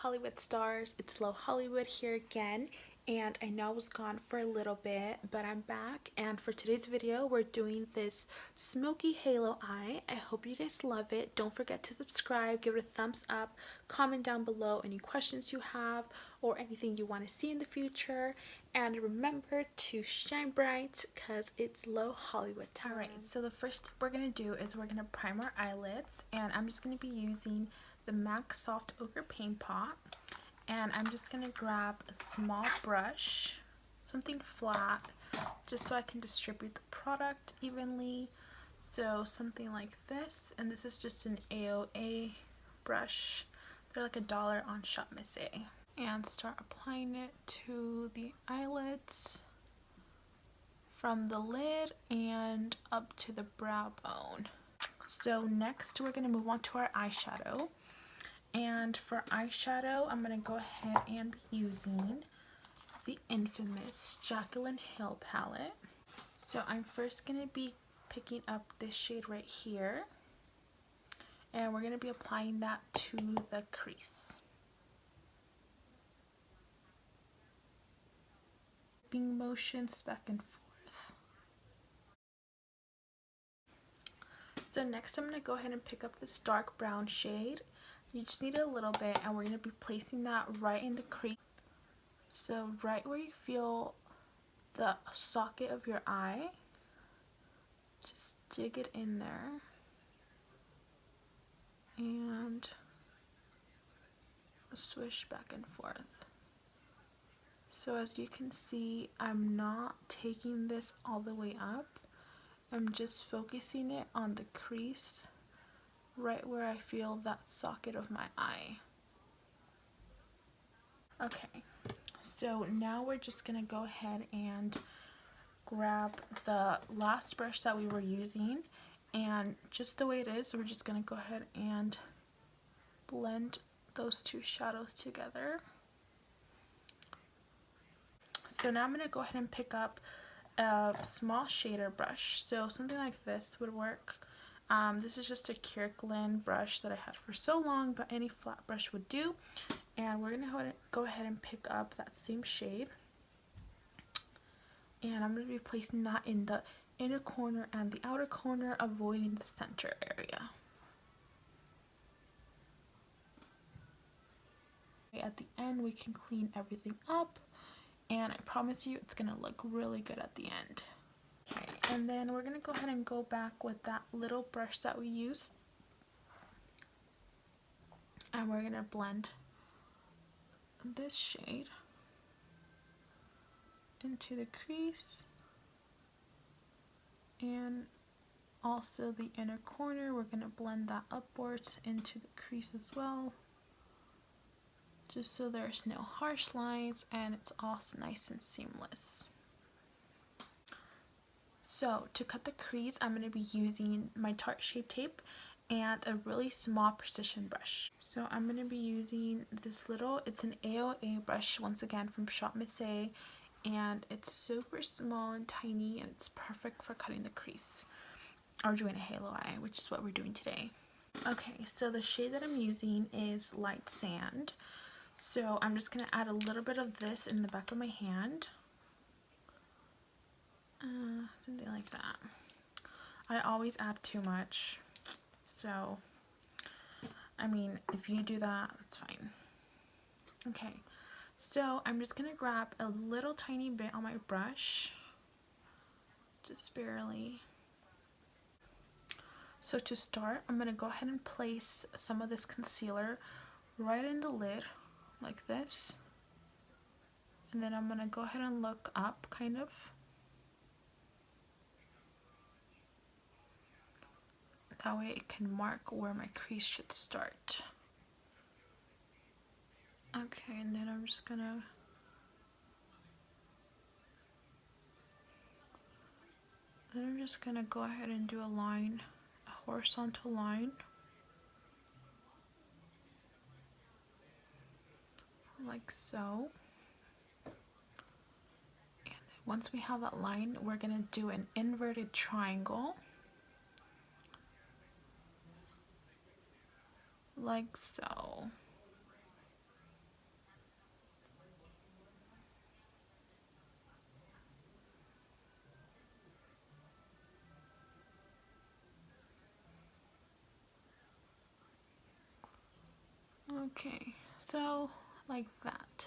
Hollywood stars, it's Low Hollywood here again, and I know I was gone for a little bit, but I'm back. And for today's video we're doing this smoky halo eye. I hope you guys love it. Don't forget to subscribe, give it a thumbs up, comment down below any questions you have or anything you want to see in the future, and remember to shine bright because it's Low Hollywood time. Alright, so the first step we're going to do is we're going to prime our eyelids, and I'm just going to be using the MAC Soft Ochre Paint Pot, and I'm just going to grab a small brush, something flat, just so I can distribute the product evenly. So something like this, and this is just an AOA brush. They're like $1 on Shop Miss A. And start applying it to the eyelids from the lid and up to the brow bone. So next we're going to move on to our eyeshadow. And for eyeshadow, I'm going to go ahead and be using the infamous Jaclyn Hill palette. So I'm first going to be picking up this shade right here, and we're going to be applying that to the crease. Motions back and forth. So next I'm going to go ahead and pick up this dark brown shade. You just need a little bit, and we're going to be placing that right in the crease. So right where you feel the socket of your eye, just dig it in there and swish back and forth. So as you can see, I'm not taking this all the way up. I'm just focusing it on the crease right where I feel that socket of my eye. Okay, so now we're just gonna go ahead and grab the last brush that we were using, and just the way it is, we're just gonna go ahead and blend those two shadows together. So now I'm going to go ahead and pick up a small shader brush. So something like this would work. This is just a Kirkland brush that I had for so long, but any flat brush would do. And we're going to go ahead and pick up that same shade. And I'm going to be placing that in the inner corner and the outer corner, avoiding the center area. At the end, we can clean everything up, and I promise you it's gonna look really good at the end. Okay, and then we're gonna go ahead and go back with that little brush that we used, and we're gonna blend this shade into the crease and also the inner corner. We're gonna blend that upwards into the crease as well, just so there's no harsh lines and it's all nice and seamless. So to cut the crease, I'm going to be using my Tarte Shape Tape and a really small precision brush. So I'm going to be using this little, it's an AOA brush, once again from Shop Miss A, and it's super small and tiny, and it's perfect for cutting the crease or doing a halo eye, which is what we're doing today. Okay, so the shade that I'm using is Light Sand. So I'm just going to add a little bit of this in the back of my hand. Something like that. I always add too much. So, I mean, if you do that, that's fine. Okay, so I'm just going to grab a little tiny bit on my brush. Just barely. So to start, I'm going to go ahead and place some of this concealer right in the lid, like this, and then I'm gonna go ahead and look up, kind of. That way it can mark where my crease should start. Okay, and then I'm just gonna go ahead and do a line, a horizontal line, like so. And then once we have that line, we're gonna do an inverted triangle, like so. Okay, so like that.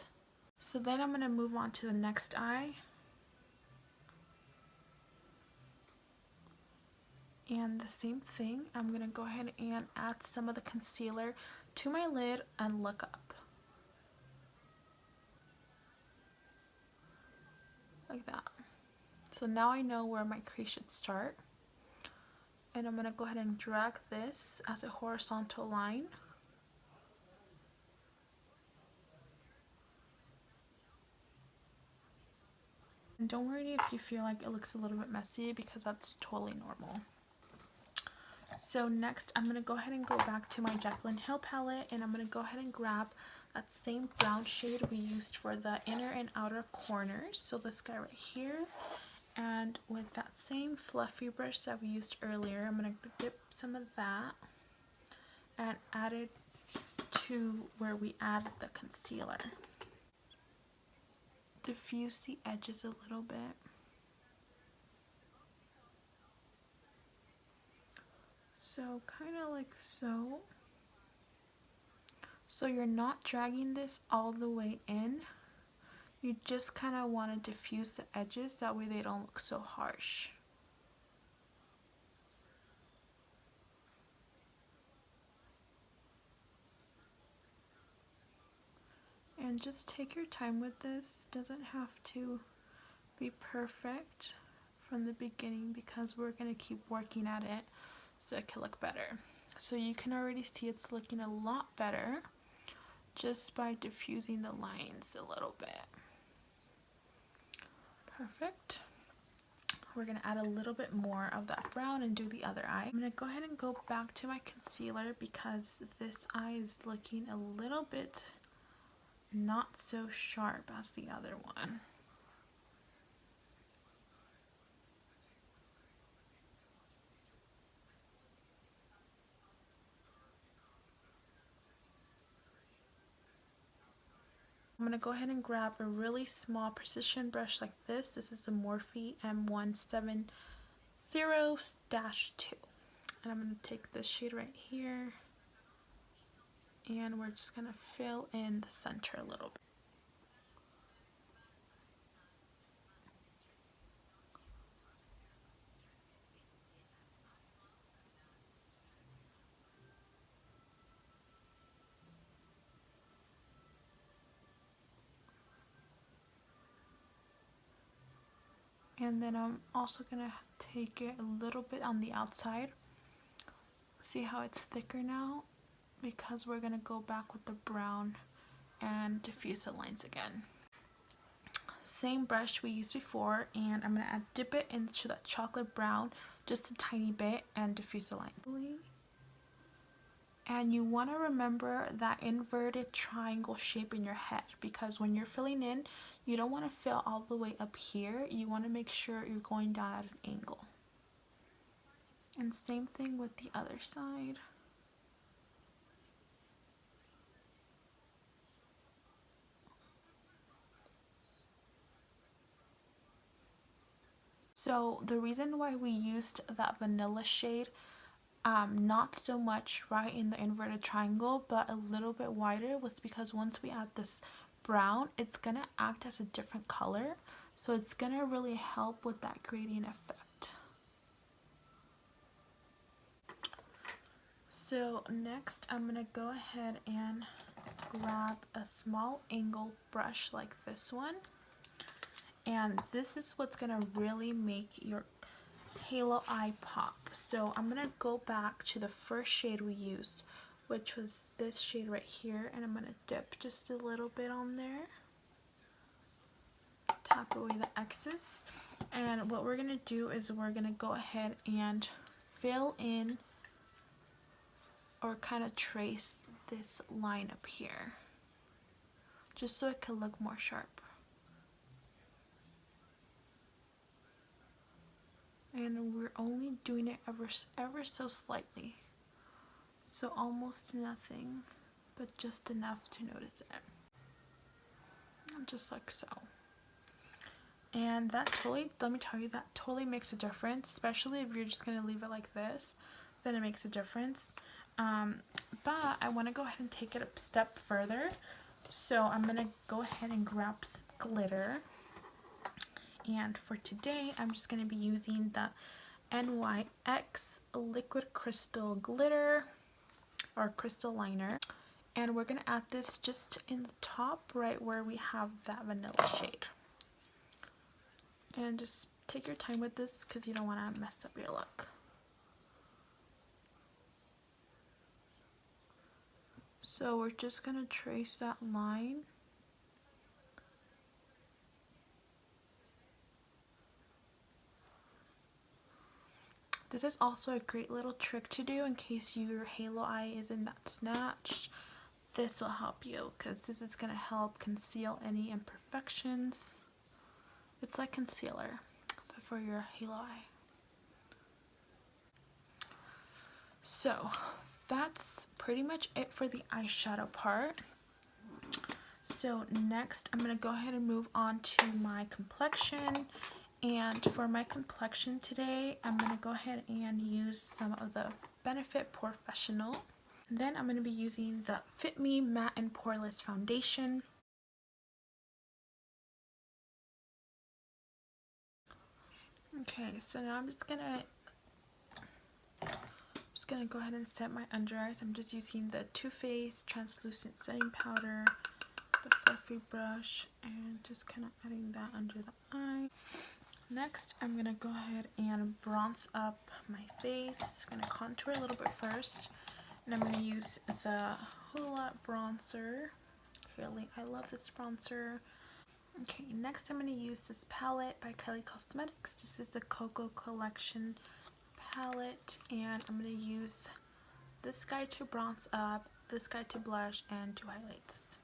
So then I'm going to move on to the next eye. And the same thing, I'm going to go ahead and add some of the concealer to my lid and look up. Like that. So now I know where my crease should start. And I'm going to go ahead and drag this as a horizontal line. And don't worry if you feel like it looks a little bit messy, because that's totally normal. So next I'm going to go ahead and go back to my Jaclyn Hill palette, and I'm going to go ahead and grab that same brown shade we used for the inner and outer corners. So this guy right here. And with that same fluffy brush that we used earlier, I'm going to dip some of that and add it to where we added the concealer. Diffuse the edges a little bit. So kind of like so. So you're not dragging this all the way in. You just kind of want to diffuse the edges, that way they don't look so harsh. And just take your time with this. Doesn't have to be perfect from the beginning, because we're going to keep working at it so it can look better. So you can already see it's looking a lot better just by diffusing the lines a little bit. Perfect. We're going to add a little bit more of that brown and do the other eye. I'm going to go ahead and go back to my concealer, because this eye is looking a little bit not so sharp as the other one. I'm going to go ahead and grab a really small precision brush like this. This is the Morphe M170-2. And I'm going to take this shade right here, and we're just going to fill in the center a little bit. And then I'm also going to take it a little bit on the outside. See how it's thicker now? Because we're going to go back with the brown and diffuse the lines again. Same brush we used before, and I'm going to dip it into that chocolate brown just a tiny bit and diffuse the lines. And you want to remember that inverted triangle shape in your head, because when you're filling in, you don't want to fill all the way up here. You want to make sure you're going down at an angle. And same thing with the other side. So the reason why we used that vanilla shade, not so much right in the inverted triangle, but a little bit wider, was because once we add this brown, it's gonna act as a different color, so it's gonna really help with that gradient effect. So next I'm gonna go ahead and grab a small angle brush like this one, and this is what's gonna really make your halo eye pop. So I'm gonna go back to the first shade we used, which was this shade right here, and I'm gonna dip just a little bit on there, tap away the excess, and what we're gonna do is we're gonna go ahead and fill in or kind of trace this line up here, just so it can look more sharp. And we're only doing it ever so slightly, so almost nothing, but just enough to notice it, just like so. And that totally, let me tell you, that totally makes a difference, especially if you're just gonna leave it like this, then it makes a difference. But I want to go ahead and take it a step further. So I'm going to go ahead and grab some glitter. And for today, I'm just going to be using the NYX Liquid Crystal Glitter or Crystal Liner. And we're going to add this just in the top, right where we have that vanilla shade. And just take your time with this because you don't want to mess up your look. So we're just going to trace that line. This is also a great little trick to do in case your halo eye isn't that snatched. This will help you because this is going to help conceal any imperfections. It's like concealer, but for your halo eye. So that's pretty much it for the eyeshadow part. So next I'm going to go ahead and move on to my complexion. And for my complexion today, I'm going to go ahead and use some of the Benefit Professional. And then I'm going to be using the Fit Me Matte and Poreless Foundation. Okay, so now I'm just gonna go ahead and set my under eyes. I'm just using the Too Faced Translucent Setting Powder, the fluffy brush, and just kind of adding that under the eye. Next, I'm going to go ahead and bronze up my face. I'm going to contour a little bit first. And I'm going to use the Hoola bronzer. Really, I love this bronzer. Okay, next I'm going to use this palette by Kylie Cosmetics. This is the Cocoa Collection palette. And I'm going to use this guy to bronze up, this guy to blush, and to highlights.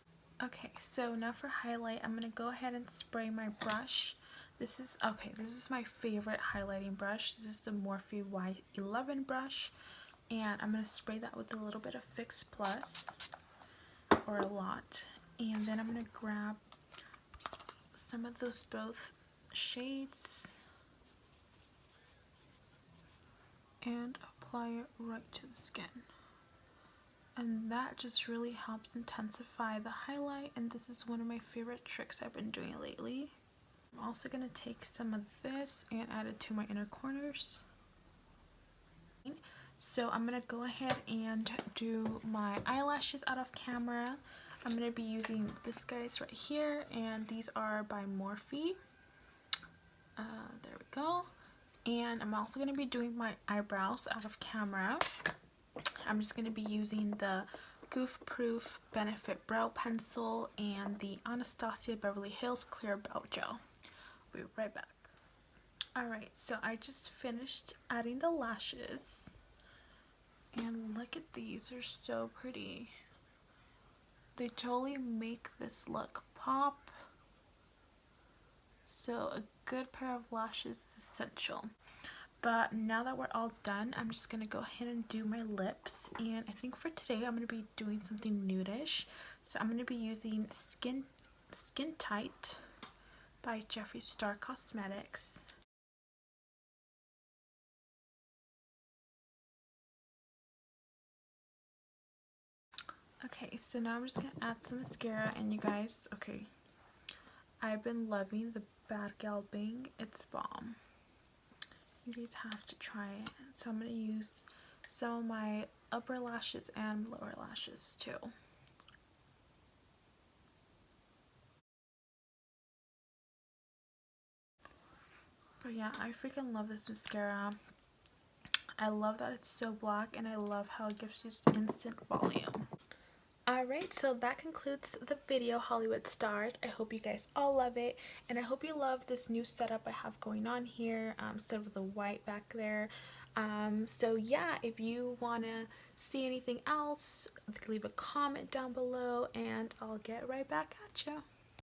Okay, so now for highlight, I'm going to go ahead and spray my brush. This is my favorite highlighting brush. This is the Morphe Y11 brush, and I'm going to spray that with a little bit of Fix Plus, or a lot, and then I'm going to grab some of those both shades and apply it right to the skin. And that just really helps intensify the highlight, and this is one of my favorite tricks I've been doing lately. I'm also going to take some of this and add it to my inner corners. So I'm going to go ahead and do my eyelashes out of camera. I'm going to be using this guys right here, and these are by Morphe. There we go. And I'm also going to be doing my eyebrows out of camera. I'm just going to be using the Goof Proof Benefit Brow Pencil and the Anastasia Beverly Hills Clear Brow Gel. We'll be right back. Alright, so I just finished adding the lashes. And look at these, they're so pretty. They totally make this look pop. So a good pair of lashes is essential. But now that we're all done, I'm just going to go ahead and do my lips. And I think for today, I'm going to be doing something nudish. So I'm going to be using Skin Tight by Jeffree Star Cosmetics. Okay, so now I'm just going to add some mascara. And you guys, okay, I've been loving the Bad Gal Bang. It's bomb. You guys have to try it. So I'm going to use some of my upper lashes and lower lashes too. But yeah, I freaking love this mascara. I love that it's so black, and I love how it gives you instant volume. Alright, so that concludes the video, Hollywood Stars. I hope you guys all love it, and I hope you love this new setup I have going on here, instead of the white back there. So yeah, if you want to see anything else, leave a comment down below, and I'll get right back at you.